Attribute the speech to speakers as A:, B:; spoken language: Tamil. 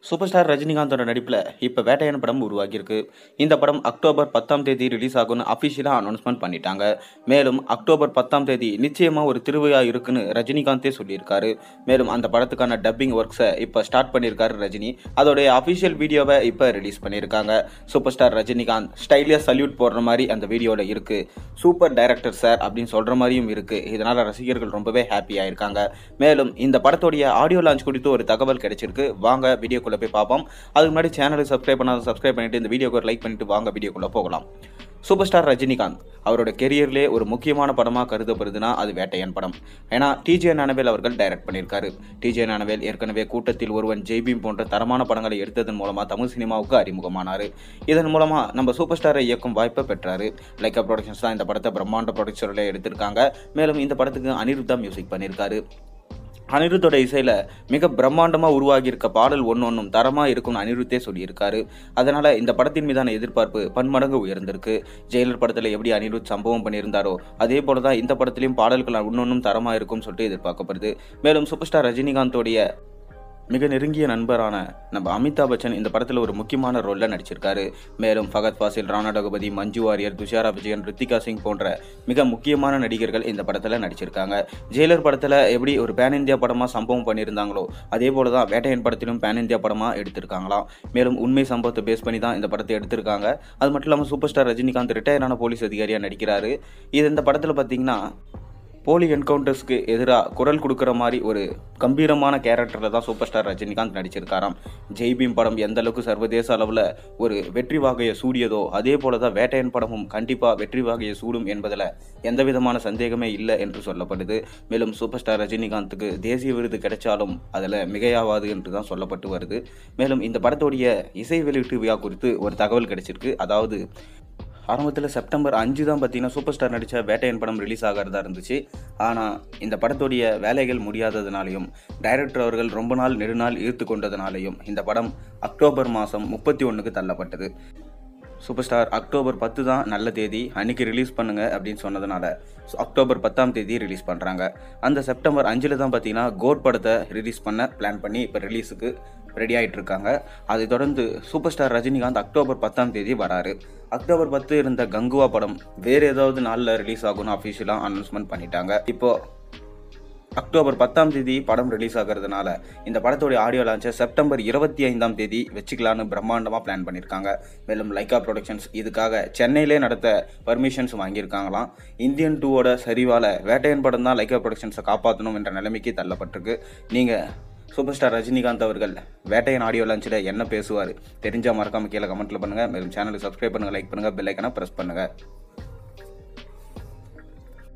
A: சூப்பர் ஸ்டார் ரஜினிகாந்தோட நடிப்பில் இப்போ வேட்டையன் படம் உருவாகியிருக்கு. இந்த படம் அக்டோபர் 10ஆம் தேதி ரிலீஸ் ஆகும்னு அஃபிஷியலாக அனௌன்ஸ்மெண்ட் பண்ணிட்டாங்க. மேலும் அக்டோபர் 10ஆம் தேதி நிச்சயமாக ஒரு திருவிழா இருக்குன்னு ரஜினிகாந்தே சொல்லியிருக்காரு. மேலும் அந்த படத்துக்கான டப்பிங் ஒர்க்ஸை இப்போ ஸ்டார்ட் பண்ணியிருக்காரு ரஜினி. அதோடைய அஃபிஷியல் வீடியோவை இப்போ ரிலீஸ் பண்ணியிருக்காங்க. சூப்பர் ஸ்டார் ரஜினிகாந்த் ஸ்டைலியாக சல்யூட் போடுற மாதிரி அந்த வீடியோவில் இருக்குது. சூப்பர் டைரக்டர் சார் அப்படின்னு சொல்கிற மாதிரியும் இருக்குது. இதனால் ரசிகர்கள் ரொம்பவே ஹாப்பியாக இருக்காங்க. மேலும் இந்த படத்தோடைய ஆடியோ லான்ச் குறித்து ஒரு தகவல் கிடைச்சிருக்கு. வாங்க வீடியோக்குள்ள போய் பார்ப்போம். அதுக்கு முன்னாடி சேனலை சப்ஸ்கிரைப் பண்ணாத சப்ஸ்கிரைப் பண்ணிட்டு இந்த வீடியோக்கு ஒரு லைக் பண்ணிட்டு வாங்க வீடியோக்குள்ள போகலாம். சூப்பர் ஸ்டார் ரஜினிகாந்த் அவரோட கெரியர்லேயே ஒரு முக்கியமான படமாக கருதப்படுதுன்னா அது வேட்டையன் படம். ஏன்னா டிஜே ஞானவேல் அவர்கள் டைரக்ட் பண்ணியிருக்காரு. டிஜே ஞானவேல் ஏற்கனவே கூட்டத்தில் ஒருவன், ஜெய்பீம் போன்ற தரமான படங்களை எடுத்ததன் மூலமாக தமிழ் சினிமாவுக்கு அறிமுகமானார். இதன் மூலமாக நம்ம சூப்பர் ஸ்டாரை இயக்கும் வாய்ப்பை பெற்றார். லைக்கா ப்ரொடக்ஷன்ஸ் தான் இந்த படத்தை பிரம்மாண்ட ப்ரொடக்ஷனில் எடுத்திருக்காங்க. மேலும் இந்த படத்துக்கு அனிருத்தா மியூசிக் பண்ணியிருக்காரு. அனிருத்தோட இசையில் மிக பிரம்மாண்டமாக உருவாகி இருக்க பாடல் ஒன்றும் தரமாக இருக்கும்னு அனிருத்தே சொல்லியிருக்காரு. அதனால் இந்த படத்தின் மீதான எதிர்பார்ப்பு பன்மடங்கு உயர்ந்திருக்கு. ஜெயிலர் படத்தில் எப்படி அனிருத் சம்பவம் பண்ணியிருந்தாரோ அதே போல தான் இந்த படத்துலையும் பாடல்கள் ஒன்றும் தரமாக இருக்கும்னு சொல்லிட்டு எதிர்பார்க்கப்படுது. மேலும் சூப்பர் ஸ்டார் ரஜினிகாந்தோடைய மிக நெருங்கிய நண்பரான நம்ம அமிதாப் பச்சன் இந்த படத்தில் ஒரு முக்கியமான ரோலில் நடிச்சிருக்காரு. மேலும் ஃபகத் ஃபாசில், ராணா டகுபதி, மஞ்சு வாரியர், துஷாரா விஜயன், ரித்திகா சிங் போன்ற மிக முக்கியமான நடிகர்கள் இந்த படத்தில் நடிச்சிருக்காங்க. ஜெயிலர் படத்தில் எப்படி ஒரு பேன் இந்தியா படமாக சம்பவம் பண்ணியிருந்தாங்களோ அதே போல தான் வேட்டையன் படத்திலும் பேன் இந்தியா படமாக எடுத்திருக்காங்களாம். மேலும் உண்மை சம்பவத்தை பேஸ் பண்ணி தான் இந்த படத்தை எடுத்திருக்காங்க. அது மட்டும் இல்லாமல் சூப்பர் ஸ்டார் ரஜினிகாந்த் ரிட்டையரான போலீஸ் அதிகாரியாக நடிக்கிறாரு. இது இந்த படத்தில் பார்த்தீங்கன்னா போலி என்கவுண்டர்ஸ்க்கு எதிராக குரல் கொடுக்குற மாதிரி ஒரு கம்பீரமான கேரக்டரில் தான் சூப்பர் ஸ்டார் ரஜினிகாந்த் நடிச்சிருக்காராம். ஜெய்பீம் படம் எந்த அளவுக்கு சர்வதேச அளவில் ஒரு வெற்றி வாகையை சூடியதோ அதே போல தான் வேட்டையன் படமும் கண்டிப்பாக வெற்றி வாகையை சூடும் என்பதில் எந்த விதமான சந்தேகமே இல்லை என்று சொல்லப்படுது. மேலும் சூப்பர் ஸ்டார் ரஜினிகாந்துக்கு தேசிய விருது கிடைச்சாலும் அதில் மிகையாவாது என்று தான் சொல்லப்பட்டு வருது. மேலும் இந்த படத்தோடைய இசை வெளியீட்டு விழா குறித்து ஒரு தகவல் கிடைச்சிருக்கு. அதாவது ஆரம்பத்தில் செப்டம்பர் 5 தான் பார்த்தீங்கன்னா சூப்பர் ஸ்டார் நடித்த வேட்டையன் படம் ரிலீஸ் ஆகிறதா இருந்துச்சு. ஆனால் இந்த படத்துடைய வேலைகள் முடியாததுனாலையும் டைரக்டர் அவர்கள் ரொம்ப நாள் நெடுநாள் ஈர்த்து கொண்டதுனாலையும் இந்த படம் அக்டோபர் மாதம் 31க்கு தள்ளப்பட்டது. சூப்பர் ஸ்டார் அக்டோபர் 10 தான் நல்ல தேதி, அன்றைக்கி ரிலீஸ் பண்ணுங்கள் அப்படின்னு சொன்னதுனால அக்டோபர் 10ஆம் தேதி ரிலீஸ் பண்ணுறாங்க. அந்த செப்டம்பர் 5 தான் பார்த்தீங்கன்னா கோட் படத்தை ரிலீஸ் பண்ண பிளான் பண்ணி இப்போ ரிலீஸுக்கு ரெடி ஆகிட்டு இருக்காங்க. அதை தொடர்ந்து சூப்பர் ஸ்டார் ரஜினிகாந்த் அக்டோபர் 10ஆம் தேதி வராரு. அக்டோபர் 10 இருந்த கங்குவா படம் வேறு ஏதாவது நாளில் ரிலீஸ் ஆகும்னு அஃபிஷியலாக அனௌன்ஸ்மெண்ட் பண்ணிட்டாங்க. இப்போது அக்டோபர் 10ஆம் தேதி படம் ரிலீஸ் ஆகிறதுனால இந்த படத்தோடைய ஆடியோ லான்ச்சை செப்டம்பர் 25ஆம் தேதி வச்சுக்கலான்னு பிரம்மாண்டமாக பிளான் பண்ணியிருக்காங்க. மேலும் லைக்கா ப்ரொடக்ஷன்ஸ் இதுக்காக சென்னையிலே நடத்த பர்மிஷன்ஸ் வாங்கியிருக்காங்களாம். இந்தியன் 2வோட சரிவால் வேட்டையன் படம் தான் லைக்கா ப்ரொடக்ஷன்ஸை காப்பாற்றணும் என்ற நிலைமைக்கு தள்ளப்பட்டிருக்கு. நீங்கள் சூப்பர் ஸ்டார் ரஜினிகாந்த் அவர்கள் வேட்டையன் ஆடியோ லான்ச்சில் என்ன பேசுவார் தெரிஞ்சால் மறக்காமல் கீழே கமெண்ட்டில் பண்ணுங்கள். மேலும் சேனலுக்கு சப்ஸ்கிரைப் பண்ணுங்கள், லைக் பண்ணுங்கள், பெல் ஐக்கனை ப்ரெஸ் பண்ணுங்கள்.